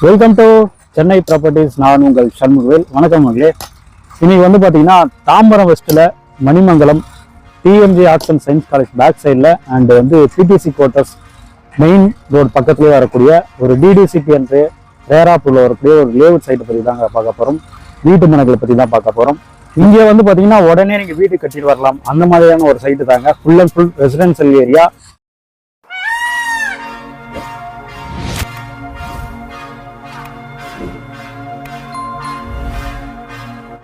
Welcome to Chennai properties. நான் உங்கள் சண்முகவேல். வணக்கம் மகளே. இன்னைக்கு வந்து பார்த்தீங்கன்னா தாம்பரம் வெஸ்ட்டில் Manimangalam TMG arts and science college back சைடில் அண்ட் வந்து பிடிசி குவார்ட்டர்ஸ் மெயின் ரோடு பக்கத்துலேயே வரக்கூடிய ஒரு டிடிசிபி என்று ரேராப்பூரில் வரக்கூடிய ஒரு லேஅவுட் சைட்டை பற்றி தாங்க பார்க்க போகிறோம். வீட்டு மனைகளை பற்றி தான் பார்க்க போகிறோம். இங்கே வந்து பார்த்தீங்கன்னா உடனே நீங்கள் வீடு கட்டிட்டு வரலாம், அந்த மாதிரியான ஒரு சைட்டு தாங்க. Full and full residential area.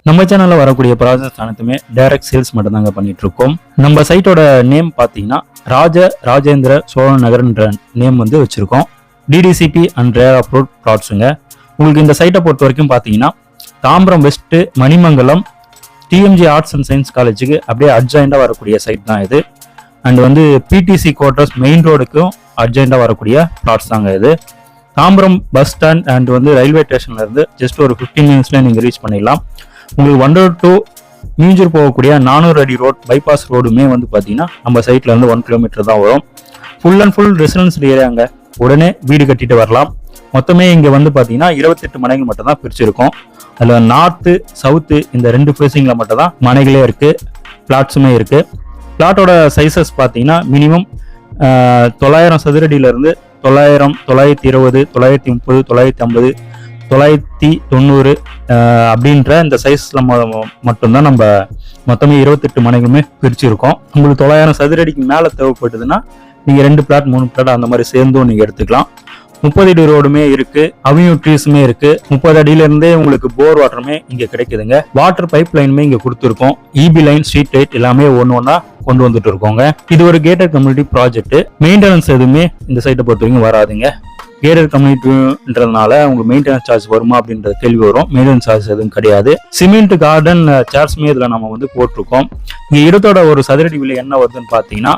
நம்ம சேனல்ல வரக்கூடிய ப்ராஜெக்ட்ஸ் அனைத்துமே டைரக்ட் சேல்ஸ் மட்டும் தாங்க பண்ணிட்டு இருக்கோம். நம்ம சைட்டோட நேம் பார்த்தீங்கன்னா ராஜேந்திர சோழன் நகர்ன்ற நேம் வந்து வச்சிருக்கோம். டிடிசிபி அண்ட் ரேர் அப்ரோட் ப்ளாட்ஸுங்க. உங்களுக்கு இந்த சைட்டை பொறுத்த வரைக்கும் பார்த்தீங்கன்னா Tambaram west Manimangalam TMG arts and science காலேஜுக்கு அப்படியே அட்ஜாயிண்டாக வரக்கூடிய சைட் தான் இது. அண்ட் வந்து பிடிசி குவார்ட்டர்ஸ் மெயின் ரோடுக்கும் அட்ஜாயிண்டாக வரக்கூடிய ப்ளாட்ஸ் தாங்க இது. தாம்பரம் பஸ் ஸ்டாண்ட் அண்ட் வந்து ரயில்வே ஸ்டேஷன்ல இருந்து ஜஸ்ட் ஒரு 15 மினிட்ஸ்ல நீங்க ரீச் பண்ணிடலாம். உங்களுக்கு வண்டலூர் டு மீஞ்சூர் போகக்கூடிய 400 அடி ரோட் பைபாஸ் ரோடுமே வந்து பார்த்தீங்கன்னா நம்ம சைட்ல இருந்து 1 கிலோமீட்டர் தான் வரும். ஃபுல் அண்ட் ஃபுல் ரெசிடென்சியல் ஏரியாங்க. உடனே வீடு கட்டிட்டு வரலாம். மொத்தமே இங்கே வந்து பார்த்தீங்கன்னா 28 மனைகள் மட்டும் தான் பிரிச்சிருக்கோம். அதில் நார்த்து சவுத்து இந்த 2 ஃபேஸிங்ல மட்டும் தான் மனைகளே இருக்கு, பிளாட்ஸுமே இருக்கு. பிளாட்டோட சைசஸ் பார்த்தீங்கன்னா மினிமம் 900 சதுரடியிலிருந்து 900, 920, 930, 950, 990 அப்படின்ற இந்த சைஸ்ல மட்டும்தான் நம்ம மொத்தமே 28 மனைகளுமே பிரிச்சிருக்கோம். உங்களுக்கு 900 சதுரடிக்கு மேல தேவைப்பட்டதுன்னா நீங்க 2 பிளாட் 3 பிளாட் அந்த மாதிரி சேர்ந்தும் நீங்க எடுத்துக்கலாம். 30 அடி ரோடுமே இருக்கு, அவென்யூ ட்ரீஸுமே இருக்கு. 30 அடியில இருந்தே உங்களுக்கு போர் வாட்டருமே இங்க கிடைக்குதுங்க. வாட்டர் பைப் லைனுமே இங்க கொடுத்துருக்கோம். இபி லைன், ஸ்ட்ரீட் லைட் எல்லாமே ஒன்னா கொண்டு வந்துட்டு இருக்கோங்க. இது ஒரு கேட்டட் கம்யூனிட்டி ப்ராஜெக்ட். மெயின்டெனன்ஸ் எதுவுமே இந்த சைட்டை பொறுத்த வரைக்கும் வராதுங்க. கேட்டட் கம்யூனிட்டின்றதுனால உங்களுக்கு மெயின்டெனன்ஸ் சார்ஜ் வருமா அப்படின்ற கேள்வி வரும். மெயின்டெனன்ஸ் சார்ஜ் எதுவும் கிடையாது. சிமெண்ட் கார்டன் சேர்ஸ்மே இதுல நம்ம வந்து போட்டிருக்கோம். இங்க இடத்தோட ஒரு சதுரடி விலை என்ன வருதுன்னு பாத்தீங்கன்னா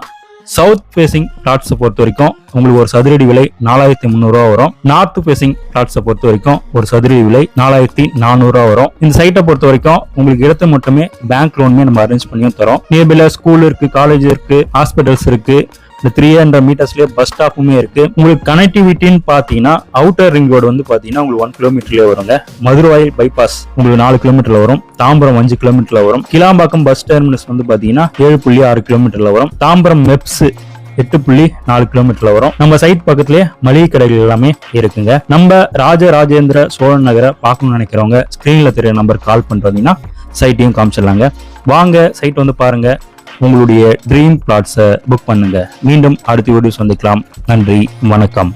சவுத் ஃபேசிங் பிளாட்ஸை பொறுத்த வரைக்கும் உங்களுக்கு ஒரு சதுரடி விலை 4300 வரும். நார்த் ஃபேசிங் பிளாட்ஸை பொறுத்த வரைக்கும் ஒரு சதுரடி விலை 4400 வரும். இந்த சைட்டை பொறுத்த வரைக்கும் உங்களுக்கு இடத்தை மட்டுமே பேங்க் லோனுமே நம்ம அரேஞ்ச் பண்ணியும் தரோம். நியர்பைல ஸ்கூல் இருக்கு, காலேஜ் இருக்கு, ஹாஸ்பிட்டல்ஸ் இருக்கு. இந்த 300 மீட்டர்ஸ்லயே பஸ் ஸ்டாப்புமே இருக்கு. உங்களுக்கு கனெக்டிவிட்டின்னு பாத்தீங்கன்னா அவுட்டர் ரிங் ரோடு வந்து பாத்தீங்கன்னா உங்களுக்கு 1 கிலோமீட்டர்லயே வருங்க. மதுரவாயில் பைபாஸ் உங்களுக்கு 4 கிலோமீட்டர்ல வரும். தாம்பரம் 5 கிலோமீட்டர்ல வரும். கிளாம்பாக்கம் பஸ் டெர்மினஸ் வந்து பாத்தீங்கன்னா 7.6 கிலோமீட்டர்ல வரும். தாம்பரம் மெப்ஸ் 8.4 கிலோமீட்டர்ல வரும். நம்ம சைட் பக்கத்திலே மளிகை கடைகள் எல்லாமே இருக்குங்க. நம்ம ராஜேந்திர சோழன் நகரை பார்க்கணும்னு நினைக்கிறவங்க ஸ்கிரீன்ல தெரிய நம்பர் கால் பண்றீங்கன்னா சைட்டையும் காமிச்சிடலாங்க. வாங்க சைட் வந்து பாருங்க. உங்களுடைய ட்ரீம் பிளாட்ஸை புக் பண்ணுங்க. மீண்டும் அடுத்த வீடியோ சந்திக்கலாம். நன்றி, வணக்கம்.